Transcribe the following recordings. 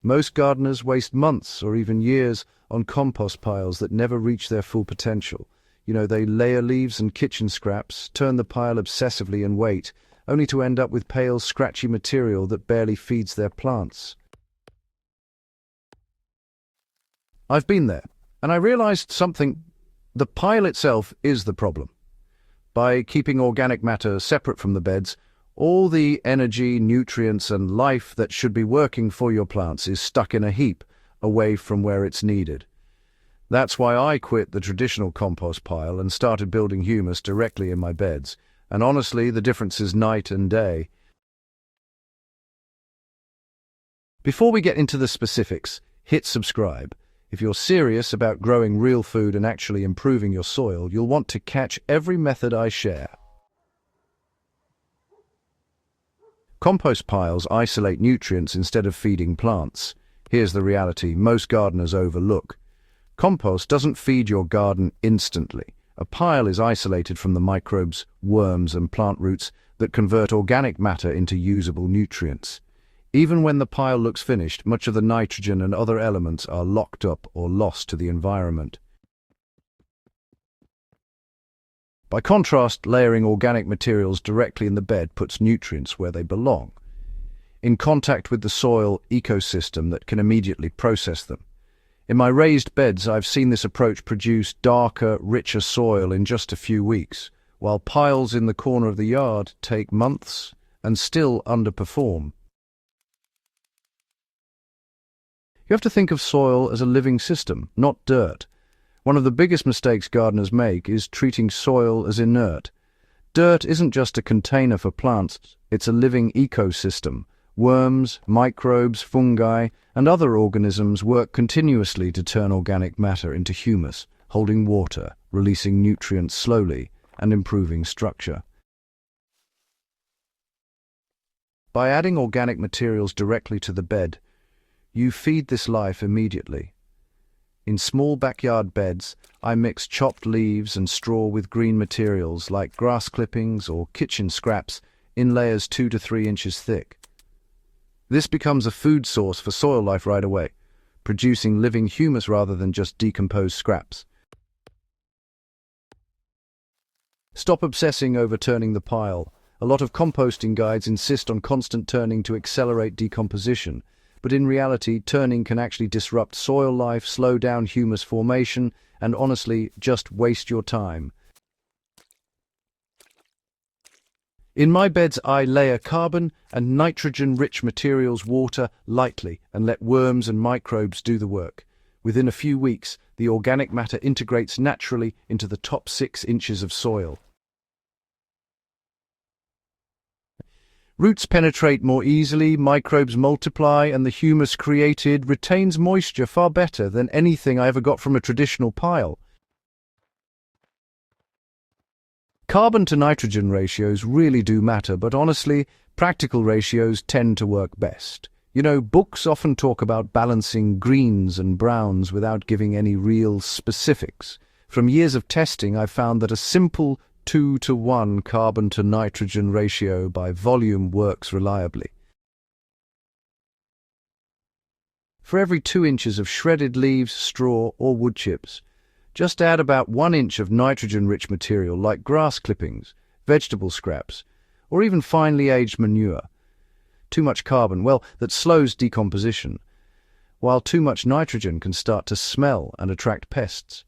Most gardeners waste months or even years on compost piles that never reach their full potential. They layer leaves and kitchen scraps, turn the pile obsessively and wait, only to end up with pale, scratchy material that barely feeds their plants. I've been there, and I realized something. The pile itself is the problem. By keeping organic matter separate from the beds, all the energy, nutrients, and life that should be working for your plants is stuck in a heap, away from where it's needed. That's why I quit the traditional compost pile and started building humus directly in my beds. And honestly, the difference is night and day. Before we get into the specifics, hit subscribe. If you're serious about growing real food and actually improving your soil, you'll want to catch every method I share. Compost piles isolate nutrients instead of feeding plants. Here's the reality most gardeners overlook. Compost doesn't feed your garden instantly. A pile is isolated from the microbes, worms, and plant roots that convert organic matter into usable nutrients. Even when the pile looks finished, much of the nitrogen and other elements are locked up or lost to the environment. By contrast, layering organic materials directly in the bed puts nutrients where they belong, in contact with the soil ecosystem that can immediately process them. In my raised beds, I've seen this approach produce darker, richer soil in just a few weeks, while piles in the corner of the yard take months and still underperform. You have to think of soil as a living system, not dirt. One of the biggest mistakes gardeners make is treating soil as inert. Dirt isn't just a container for plants, it's a living ecosystem. Worms, microbes, fungi, and other organisms work continuously to turn organic matter into humus, holding water, releasing nutrients slowly, and improving structure. By adding organic materials directly to the bed, you feed this life immediately. In small backyard beds, I mix chopped leaves and straw with green materials like grass clippings or kitchen scraps in layers 2 to 3 inches thick. This becomes a food source for soil life right away, producing living humus rather than just decomposed scraps. Stop obsessing over turning the pile. A lot of composting guides insist on constant turning to accelerate decomposition, but in reality, turning can actually disrupt soil life, slow down humus formation, and honestly, just waste your time. In my beds, I layer carbon and nitrogen-rich materials water lightly and let worms and microbes do the work. Within a few weeks, the organic matter integrates naturally into the top 6 inches of soil. Roots penetrate more easily, microbes multiply, and the humus created retains moisture far better than anything I ever got from a traditional pile. Carbon to nitrogen ratios really do matter, but honestly, practical ratios tend to work best. Books often talk about balancing greens and browns without giving any real specifics. From years of testing, I've found that a simple 2-to-1 carbon to nitrogen ratio by volume works reliably. For every 2 inches of shredded leaves, straw, or wood chips, just add about 1 inch of nitrogen-rich material like grass clippings, vegetable scraps, or even finely aged manure. Too much carbon, that slows decomposition, while too much nitrogen can start to smell and attract pests.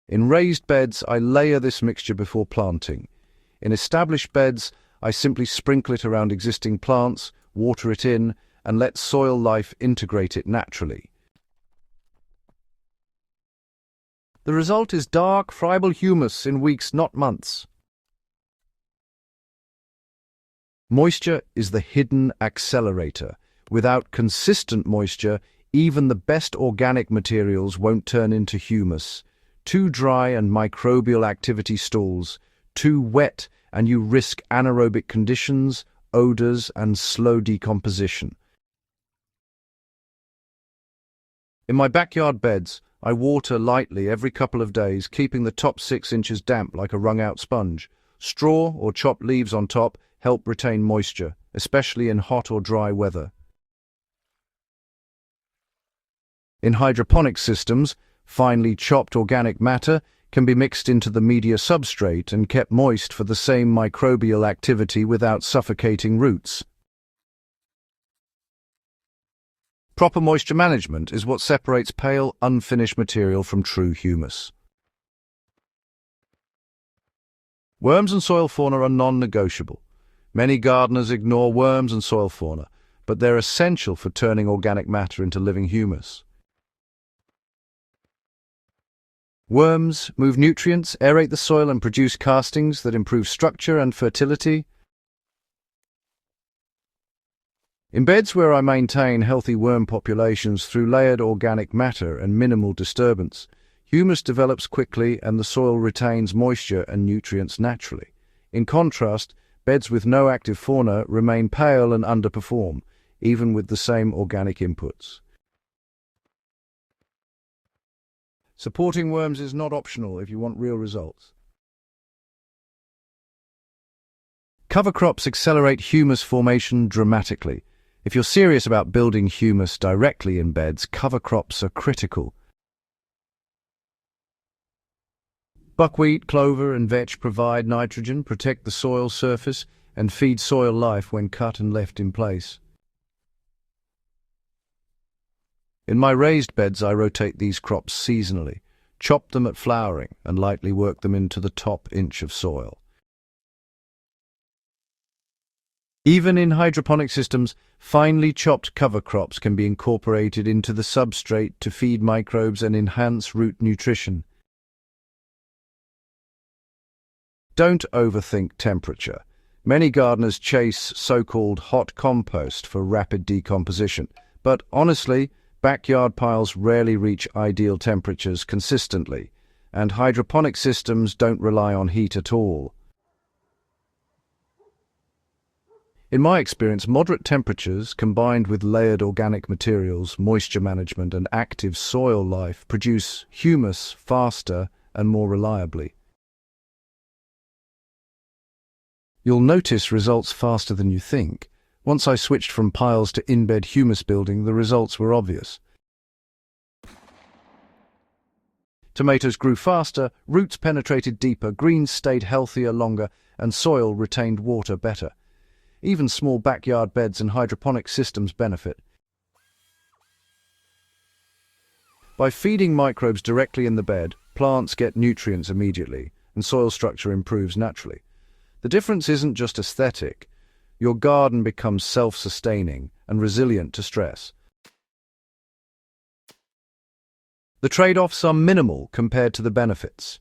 In raised beds, I layer this mixture before planting. In established beds, I simply sprinkle it around existing plants, water it in, and let soil life integrate it naturally. The result is dark, friable humus in weeks, not months. Moisture is the hidden accelerator. Without consistent moisture, even the best organic materials won't turn into humus. Too dry and microbial activity stalls. Too wet and you risk anaerobic conditions, odors, and slow decomposition. In my backyard beds, I water lightly every couple of days, keeping the top 6 inches damp like a wrung-out sponge. Straw or chopped leaves on top help retain moisture, especially in hot or dry weather. In hydroponic systems, finely chopped organic matter can be mixed into the media substrate and kept moist for the same microbial activity without suffocating roots. Proper moisture management is what separates pale, unfinished material from true humus. Worms and soil fauna are non-negotiable. Many gardeners ignore worms and soil fauna, but they're essential for turning organic matter into living humus. Worms move nutrients, aerate the soil and produce castings that improve structure and fertility. In beds where I maintain healthy worm populations through layered organic matter and minimal disturbance, humus develops quickly and the soil retains moisture and nutrients naturally. In contrast, beds with no active fauna remain pale and underperform, even with the same organic inputs. Supporting worms is not optional if you want real results. Cover crops accelerate humus formation dramatically. If you're serious about building humus directly in beds, cover crops are critical. Buckwheat, clover, and vetch provide nitrogen, protect the soil surface, and feed soil life when cut and left in place. In my raised beds, I rotate these crops seasonally, chop them at flowering, and lightly work them into the top inch of soil. Even in hydroponic systems, finely chopped cover crops can be incorporated into the substrate to feed microbes and enhance root nutrition. Don't overthink temperature. Many gardeners chase so-called hot compost for rapid decomposition, but honestly, backyard piles rarely reach ideal temperatures consistently, and hydroponic systems don't rely on heat at all. In my experience, moderate temperatures combined with layered organic materials, moisture management, and active soil life produce humus faster and more reliably. You'll notice results faster than you think. Once I switched from piles to in-bed humus building, the results were obvious. Tomatoes grew faster, roots penetrated deeper, greens stayed healthier longer, and soil retained water better. Even small backyard beds and hydroponic systems benefit. By feeding microbes directly in the bed, plants get nutrients immediately, and soil structure improves naturally. The difference isn't just aesthetic. Your garden becomes self-sustaining and resilient to stress. The trade-offs are minimal compared to the benefits.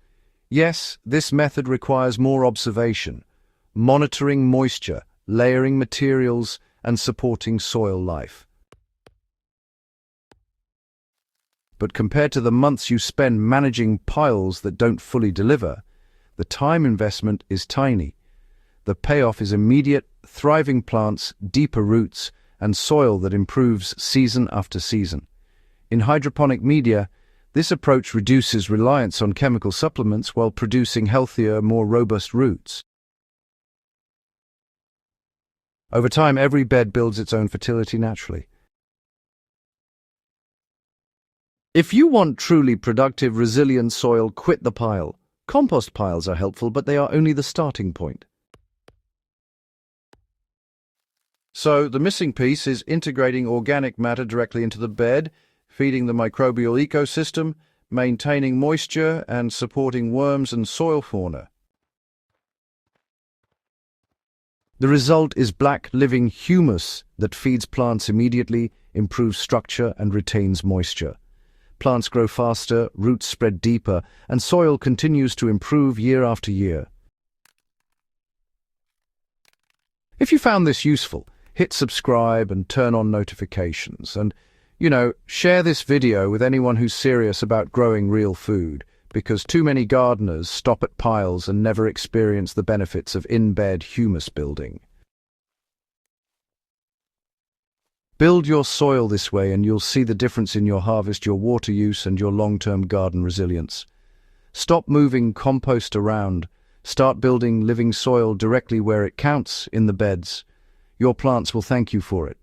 Yes, this method requires more observation, monitoring moisture, layering materials, and supporting soil life. But compared to the months you spend managing piles that don't fully deliver, the time investment is tiny. The payoff is immediate, thriving plants, deeper roots, and soil that improves season after season. In hydroponic media, this approach reduces reliance on chemical supplements while producing healthier, more robust roots. Over time, every bed builds its own fertility naturally. If you want truly productive, resilient soil, quit the pile. Compost piles are helpful, but they are only the starting point. So, the missing piece is integrating organic matter directly into the bed, feeding the microbial ecosystem, maintaining moisture, and supporting worms and soil fauna. The result is black, living humus that feeds plants immediately, improves structure, and retains moisture. Plants grow faster, roots spread deeper, and soil continues to improve year after year. If you found this useful, hit subscribe and turn on notifications. And, share this video with anyone who's serious about growing real food, because too many gardeners stop at piles and never experience the benefits of in-bed humus building. Build your soil this way and you'll see the difference in your harvest, your water use, and your long-term garden resilience. Stop moving compost around. Start building living soil directly where it counts, in the beds. your plants will thank you for it.